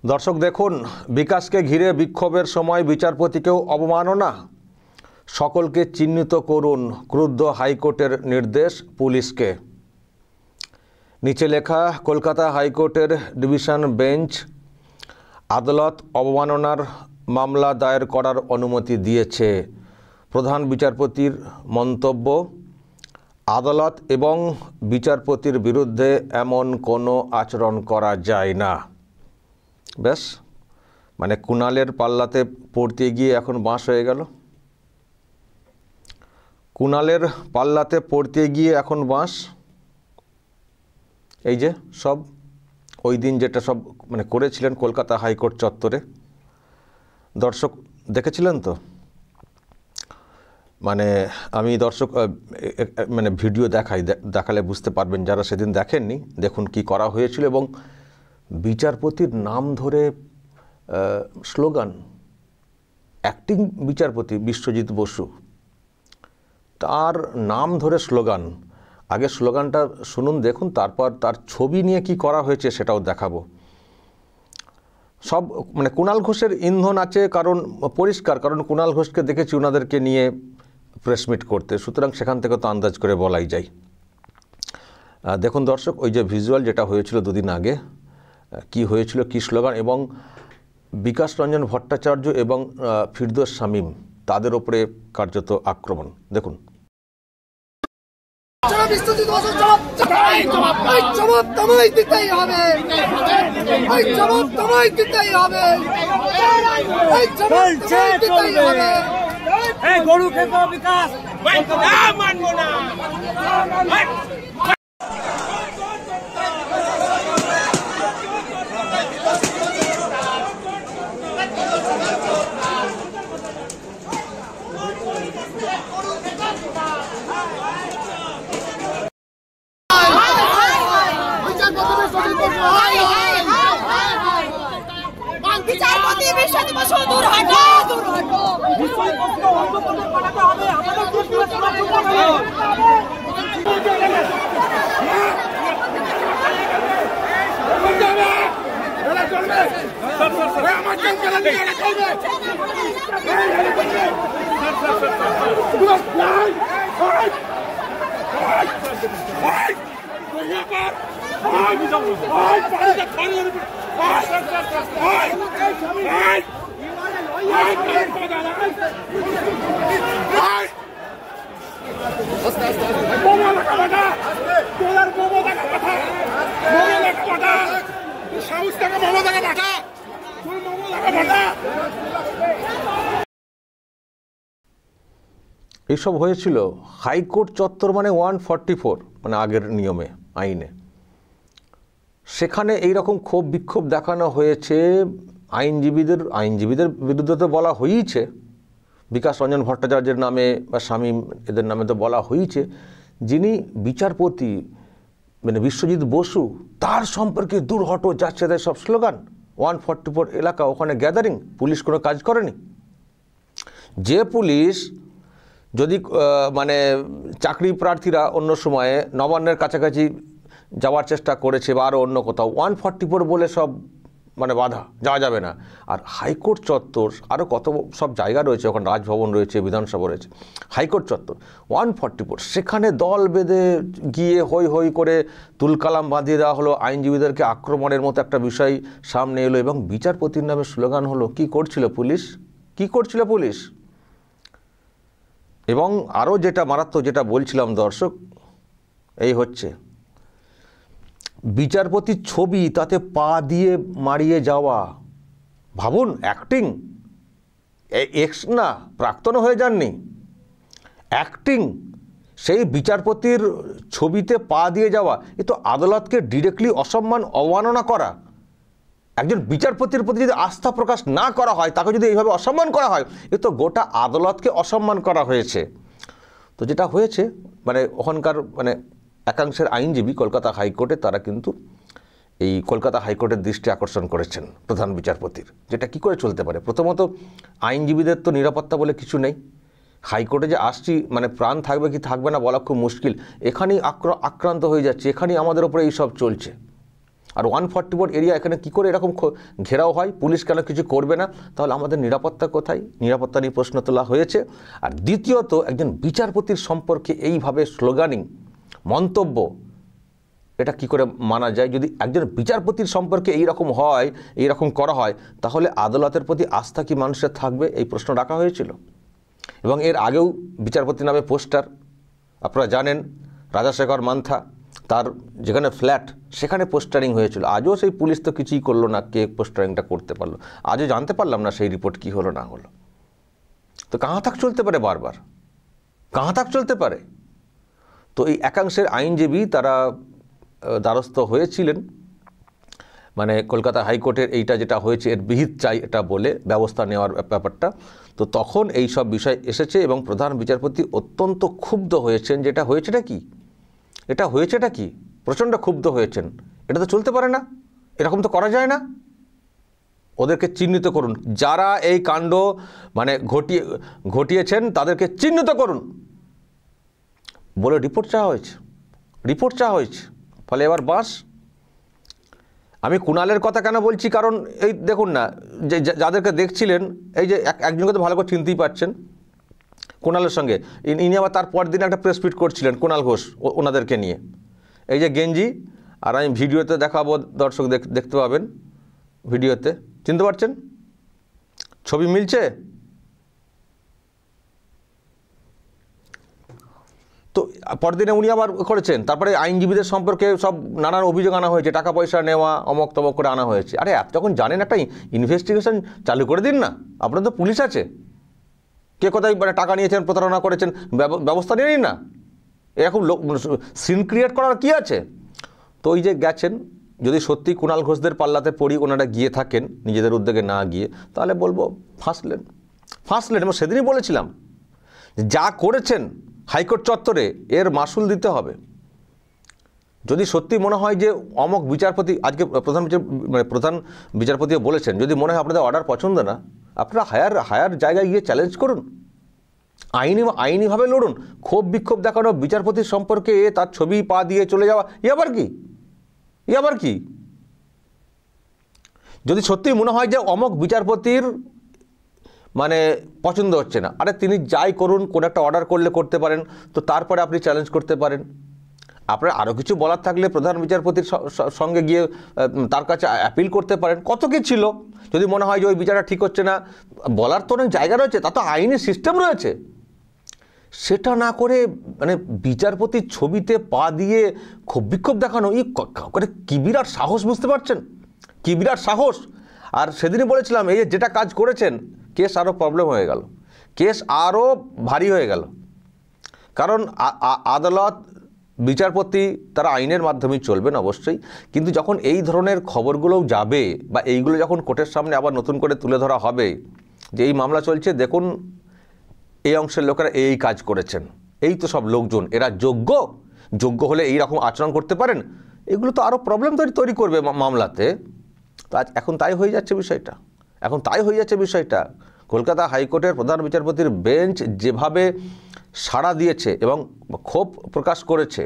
দর্শক দেখুন, বিকাশকে ঘিরে বিক্ষোভের সময় বিচারপতিকেও অবমাননা। সকলকে চিহ্নিত করুন, ক্রুদ্ধ হাইকোর্টের নির্দেশ পুলিশকে। নিচে লেখা, কলকাতা হাইকোর্টের ডিভিশন বেঞ্চ আদালত অবমাননার মামলা দায়ের করার অনুমতি দিয়েছে। প্রধান বিচারপতির মন্তব্য, আদালত এবং বিচারপতির বিরুদ্ধে এমন কোনো আচরণ করা যায় না। ব্যাস, মানে কুণালের পাল্লাতে পড়তে গিয়ে এখন বাঁশ হয়ে গেল। কুণালের পাল্লাতে পড়তে গিয়ে এখন বাঁশ। এই যে সব ওই দিন যেটা সব মানে করেছিলেন কলকাতা হাইকোর্ট চত্বরে, দর্শক দেখেছিলেন তো? মানে আমি দর্শক মানে ভিডিও দেখালে বুঝতে পারবেন, যারা সেদিন দেখেননি দেখুন কি করা হয়েছিল। এবং বিচারপতির নাম ধরে স্লোগান, অ্যাক্টিং বিচারপতি বিশ্বজিৎ বসু, তার নাম ধরে স্লোগান। আগে স্লোগানটা শুনুন, দেখুন, তারপর তার ছবি নিয়ে কি করা হয়েছে সেটাও দেখাবো। সব মানে কুণাল ঘোষের ইন্ধন আছে, কারণ পরিষ্কার, কারণ কুণাল ঘোষকে দেখেছি ওনাদেরকে নিয়ে প্রেস মিট করতে, সুতরাং সেখান থেকে তো আন্দাজ করে বলাই যায়। দেখুন দর্শক, ওই যে ভিজুয়াল যেটা হয়েছিল দুদিন আগে, কি হয়েছিল, কি স্লোগান, এবং বিকাশ রঞ্জন ভট্টাচার্য এবং ফিরদৌস শামীম তাদের ওপরে কার্যত আক্রমণ। দেখুন। গরু খেকো বিকাশ মানবো না। এইসব হয়েছিল হাইকোর্ট চত্বর, মানে 144, মানে আগের নিয়মে, আইনে। সেখানে এইরকম ক্ষোভ বিক্ষোভ দেখানো হয়েছে। আইনজীবীদের বিরুদ্ধে তো বলা হয়েইছে, বিকাশ রঞ্জন ভট্টাচার্যের নামে বা শামীম এদের নামে তো বলা হয়েছে। যিনি বিচারপতি মানে বিশ্বজিৎ বসু, তার সম্পর্কে দূর হটো, যাচ্ছে তাই সব স্লোগান। 144 এলাকা, ওখানে গ্যাদারিং, পুলিশ কোনো কাজ করেনি। যে পুলিশ যদি মানে চাকরি প্রার্থীরা অন্য সময়ে নবান্নের কাছাকাছি যাওয়ার চেষ্টা করেছে বা আরও অন্য কোথাও, 144 বলে সব মানে বাধা, যাওয়া যাবে না। আর হাইকোর্ট চত্বর, আরও কত সব জায়গা রয়েছে, ওখানে রাজভবন রয়েছে, বিধানসভা রয়েছে, হাইকোর্ট চত্বর 144, সেখানে দল বেঁধে গিয়ে হই হই করে তুলকালাম বাঁধিয়ে দেওয়া হলো, আইনজীবীদেরকে আক্রমণের মতো একটা বিষয় সামনে এলো, এবং বিচারপতির নামে স্লোগান হলো। কি করছিল পুলিশ, কি করছিল পুলিশ? এবং আরও যেটা মারাত্মক, যেটা বলছিলাম দর্শক, এই হচ্ছে বিচারপতির ছবি, তাতে পা দিয়ে মারিয়ে যাওয়া। ভাবুন, অ্যাক্টিং, এক্স না, প্রাক্তনও হয়ে যাননি, অ্যাক্টিং, সেই বিচারপতির ছবিতে পা দিয়ে যাওয়া। এ তো আদালতকে ডিরেক্টলি অসম্মান, অবমাননা করা। একজন বিচারপতির প্রতি যদি আস্থা প্রকাশ না করা হয়, তাকে যদি এইভাবে অসম্মান করা হয়, এ তো গোটা আদালতকে অসম্মান করা হয়েছে। তো যেটা হয়েছে, মানে ওখানকার মানে একাংশের আইনজীবী কলকাতা হাইকোর্টে, তারা কিন্তু এই কলকাতা হাইকোর্টের দৃষ্টি আকর্ষণ করেছেন প্রধান বিচারপতির, যেটা কি করে চলতে পারে। প্রথমত, আইনজীবীদের তো নিরাপত্তা বলে কিছু নেই। হাইকোর্টে যে আসছি, মানে প্রাণ থাকবে কি থাকবে না বলা খুব মুশকিল। এখানেই আক্রান্ত হয়ে যাচ্ছে, এখানেই আমাদের ওপরে এইসব চলছে। আর 144 এরিয়া এখানে কী করে এরকম ঘেরাও হয়, পুলিশ কেন কিছু করবে না? তাহলে আমাদের নিরাপত্তা কোথায়? নিরাপত্তা নিয়ে প্রশ্ন তোলা হয়েছে। আর দ্বিতীয়ত, একজন বিচারপতির সম্পর্কে এইভাবে স্লোগানিং মন্তব্য, এটা কি করে মানা যায়? যদি একজন বিচারপতির সম্পর্কে এইরকম হয়, এইরকম করা হয়, তাহলে আদালতের প্রতি আস্থা কি মানুষের থাকবে? এই প্রশ্ন রাখা হয়েছিল। এবং এর আগেও বিচারপতি নামে পোস্টার, আপনারা জানেন রাজাশেখর মান্থা তার যেখানে ফ্ল্যাট সেখানে পোস্টারিং হয়েছিল। আজও সেই পুলিশ তো কিছুই করলো না, কে পোস্টারিংটা করতে পারলো আজও জানতে পারলাম না সেই রিপোর্ট কি হলো না হলো। তো কাহা থাক চলতে পারে, বারবার কাহা থাক চলতে পারে। তো এই একাংশের আইনজীবী তারা দ্বারস্থ হয়েছিলেন, মানে কলকাতা হাইকোর্টের এইটা যেটা হয়েছে এর বিহিত চাই এটা বলে ব্যবস্থা নেওয়ার ব্যাপারটা। তো তখন এই সব বিষয় এসেছে এবং প্রধান বিচারপতি অত্যন্ত ক্ষুব্ধ হয়েছেন। যেটা হয়েছেটা কি, এটা হয়েছেটা কি, প্রচণ্ড ক্ষুব্ধ হয়েছেন। এটা তো চলতে পারে না, এরকম তো করা যায় না। ওদেরকে চিহ্নিত করুন, যারা এই কাণ্ড মানে ঘটিয়েছেন তাদেরকে চিহ্নিত করুন বলে রিপোর্ট চাওয়া হয়েছে। ফলে এবার বাস। আমি কুণালের কথা কেন বলছি, কারণ এই দেখুন না, যে যাদেরকে দেখছিলেন, এই যে একজনকে তো ভালো করে চিনতেই পারছেন কুণালের সঙ্গে, ইনি আবার তার পর দিন একটা প্রেস মিট করছিলেন কুণাল ঘোষ ওনাদেরকে নিয়ে। এই যে গেঞ্জি, আর আমি ভিডিওতে দেখাবো, দর্শক দেখতে পাবেন ভিডিওতে, চিনতে পারছেন? ছবি মিলছে? তো পরদিনে উনি আবার করেছেন। তারপরে আইনজীবীদের সম্পর্কে সব নানান অভিযোগ আনা হয়েছে, টাকা পয়সা নেওয়া অমক তমক করে আনা হয়েছে। আরে যখন জানেন একটা ইনভেস্টিগেশন চালু করে দিন না, আপনার তো পুলিশ আছে, কে কোথায় মানে টাকা নিয়েছেন, প্রতারণা করেছেন, ব্যবস্থা নিয়ে নিন না। এরকম সিন ক্রিয়েট করার কি আছে? তো ওই যে গেছেন, যদি সত্যি কুণাল ঘোষদের পাল্লাতে পড়ি ওনারা গিয়ে থাকেন নিজেদের উদ্যোগে না গিয়ে, তাহলে বলবো ফাঁসলেন। এবং সেদিনই বলেছিলাম যা করেছেন হাইকোর্ট চত্বরে এর মাসুল দিতে হবে। যদি সত্যি মনে হয় যে অমক বিচারপতি, আজকে প্রধান বিচারপতিও বলেছেন, যদি মনে হয় আপনাদের অর্ডার পছন্দ না, আপনারা হায়ার জায়গায় গিয়ে চ্যালেঞ্জ করুন, আইনিভাবে লড়ুন। ক্ষোভ বিক্ষোভ দেখানো বিচারপতির সম্পর্কে তার ছবি পা দিয়ে চলে যাওয়া, এ আবার কি? যদি সত্যি মনে হয় যে অমক বিচারপতির মানে পছন্দ হচ্ছে না, আরে তিনি যাই করুন, কোন একটা অর্ডার করলে করতে পারেন, তো তারপরে আপনি চ্যালেঞ্জ করতে পারেন। আপনার আরও কিছু বলার থাকলে প্রধান বিচারপতির সঙ্গে গিয়ে তার কাছে অ্যাপিল করতে পারেন। কত কি ছিল, যদি মনে হয় যে ওই বিচারটা ঠিক হচ্ছে না, বলার তো অনেক জায়গা রয়েছে, তা তো আইনি সিস্টেম রয়েছে। সেটা না করে মানে বিচারপতির ছবিতে পা দিয়ে ক্ষোভ বিক্ষোভ দেখানো, কি বিরাট সাহস, বুঝতে পারছেন? কি বিরাট সাহস। আর সেদিনই বলেছিলাম, এই যেটা কাজ করেছেন, কেস আরও প্রবলেম হয়ে গেল, কেস আরও ভারী হয়ে গেল। কারণ আদালত, বিচারপতি তারা আইনের মাধ্যমেই চলবেন অবশ্যই, কিন্তু যখন এই ধরনের খবরগুলোও যাবে বা এইগুলো যখন কোর্টের সামনে আবার নতুন করে তুলে ধরা হবে যে এই মামলা চলছে, দেখুন এই অংশের লোকেরা এই কাজ করেছেন, এই তো সব লোকজন, এরা যোগ্য হলে এই রকম আচরণ করতে পারেন, এগুলো তো আরও প্রবলেম তৈরি করবে মামলাতে। তো এখন তাই হয়ে যাচ্ছে বিষয়টা। কলকাতা হাইকোর্টের প্রধান বিচারপতির বেঞ্চ যেভাবে সাড়া দিয়েছে এবং ক্ষোভ প্রকাশ করেছে,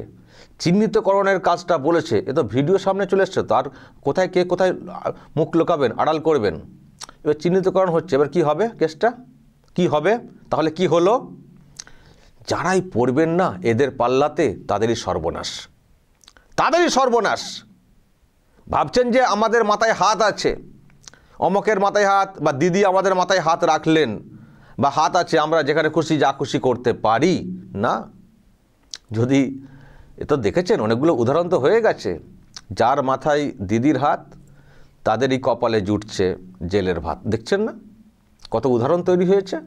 চিহ্নিতকরণের কাজটা বলেছে, এ তো ভিডিও সামনে চলে এসছে, তো আর কোথায় কে কোথায় মুখ লুকাবেন, আড়াল করবেন? এবার চিহ্নিতকরণ হচ্ছে, এবার কি হবে কেসটা, কি হবে? তাহলে কি হলো? যারাই পড়বেন না এদের পাল্লাতে, তাদেরই সর্বনাশ। ভাবছেন যে আমাদের মাথায় হাত আছে, অমকের মাথায় হাত, বা দিদি আমাদের মাথায় হাত রাখলেন, বা হাত আছে, আমরা যেখানে খুশি যা খুশি করতে পারি না। যদি এ তো দেখেছেন, অনেকগুলো উদাহরণ তো হয়ে গেছে, যার মাথায় দিদির হাত তাদেরই কপালে জুটছে জেলের ভাত। দেখছেন না কত উদাহরণ তৈরি হয়েছে?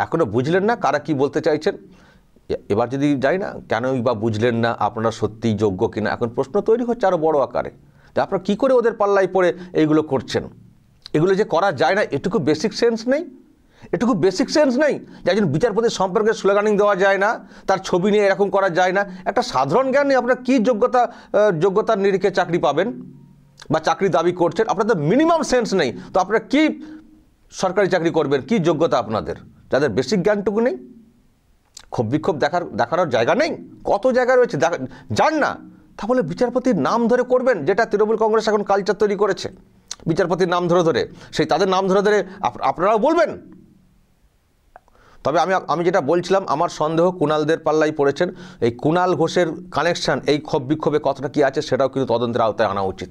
এখনও বুঝলেন না কারা কি বলতে চাইছেন? এবার যদি যাই না, কেনই বা বুঝলেন না আপনারা সত্যিই যোগ্য কিনা, এখন প্রশ্ন তৈরি হচ্ছে আরও বড় আকারে, যে আপনারা কী করে ওদের পাল্লায় পড়ে এইগুলো করছেন। এগুলো যে করা যায় না, এটুকু বেসিক সেন্স নেই যে একজন বিচারপতির সম্পর্কে স্লোগানিং দেওয়া যায় না, তার ছবি নিয়ে এরকম করা যায় না। একটা সাধারণ জ্ঞান নেই, আপনারা কী যোগ্যতার নিরিখে চাকরি পাবেন বা চাকরি দাবি করছেন, আপনাদের মিনিমাম সেন্স নেই। তো আপনারা কি সরকারি চাকরি করবেন, কি যোগ্যতা আপনাদের, যাদের বেসিক জ্ঞানটুকু নেই? ক্ষোভ বিক্ষোভ দেখানোর জায়গা নেই, কত জায়গা রয়েছে, যান না, তাহলে বিচারপতির নাম ধরে করবেন, যেটা তৃণমূল কংগ্রেস এখন কালচার তৈরি করেছে, বিচারপতির নাম ধরে ধরে, সেই তাদের নাম ধরে ধরে আপনারাও বলবেন। তবে আমি যেটা বলছিলাম, আমার সন্দেহ কুণালদের পাল্লাই পড়েছেন। এই কুণাল ঘোষের কানেকশান এই ক্ষোভ বিক্ষোভে কতটা কী আছে সেটাও কিন্তু তদন্তের আওতায় আনা উচিত,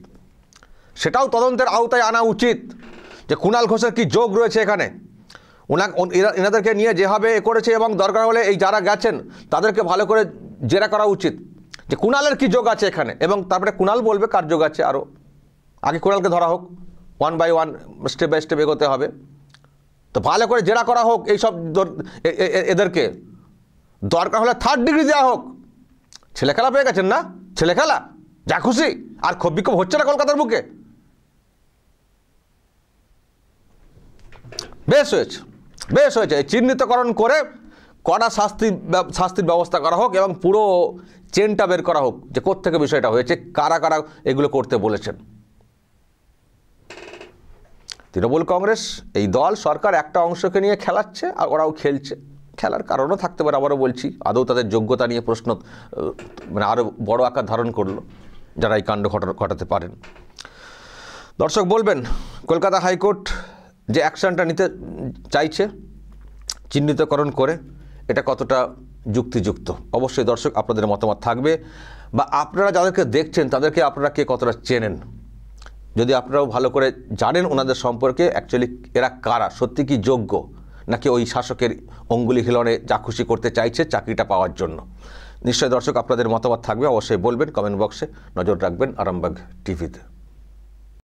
সেটাও তদন্তের আওতায় আনা উচিত, যে কুণাল ঘোষের কী যোগ রয়েছে এখানে। এনাদেরকে নিয়ে যেভাবে এ করেছে, এবং দরকার হলে এই যারা গেছেন তাদেরকে ভালো করে জেরা করা উচিত যে কুণালের কী যোগ আছে এখানে, এবং তারপরে কুণাল বলবে কার যোগ আছে। আরও আগে কুণালকে ধরা হোক, 1 by 1 স্টেপ বাই স্টেপ এগোতে হবে। তো ভালো করে জেরা করা হোক এইসব এদেরকে, দরকার হলে 3rd ডিগ্রি দেওয়া হোক। ছেলে খেলা পেয়ে গেছেন না, ছেলে খেলা যা খুশি, আর ক্ষোভ বিক্ষোভ হচ্ছে না কলকাতার বুকে। বেশ হয়েছে, বেশ হয়েছে, চিহ্নিতকরণ করে কড়া শাস্তির ব্যবস্থা করা হোক, এবং পুরো চেনটা বের করা হোক যে কোত্থেকে বিষয়টা হয়েছে, কারা কারা এগুলো করতে বলেছেন। তৃণমূল কংগ্রেস এই দল সরকার একটা অংশকে নিয়ে খেলাচ্ছে, আর ওরাও খেলছে। খেলার কারণও থাকতে পারে, আবারও বলছি, আদৌ তাদের যোগ্যতা নিয়ে প্রশ্ন মানে আরও বড় আকার ধারণ করলো যারা এই কাণ্ড ঘটাতে পারেন। দর্শক বলবেন কলকাতা হাইকোর্ট যে অ্যাকশনটা নিতে চাইছে চিহ্নিতকরণ করে, এটা কতটা যুক্তিযুক্ত? অবশ্যই দর্শক আপনাদের মতামত থাকবে, বা আপনারা যাদেরকে দেখছেন তাদেরকে আপনারা কে কতটা চেনেন, যদি আপনারাও ভালো করে জানেন ওনাদের সম্পর্কে, অ্যাকচুয়ালি এরা কারা, সত্যি কি যোগ্য, নাকি ওই শাসকের অঙ্গুলি হিলনে যা খুশি করতে চাইছে চাকরিটা পাওয়ার জন্য। নিশ্চয়ই দর্শক আপনাদের মতামত থাকবে, অবশ্যই বলবেন কমেন্ট বক্সে। নজর রাখবেন আরামবাগ টিভিতে।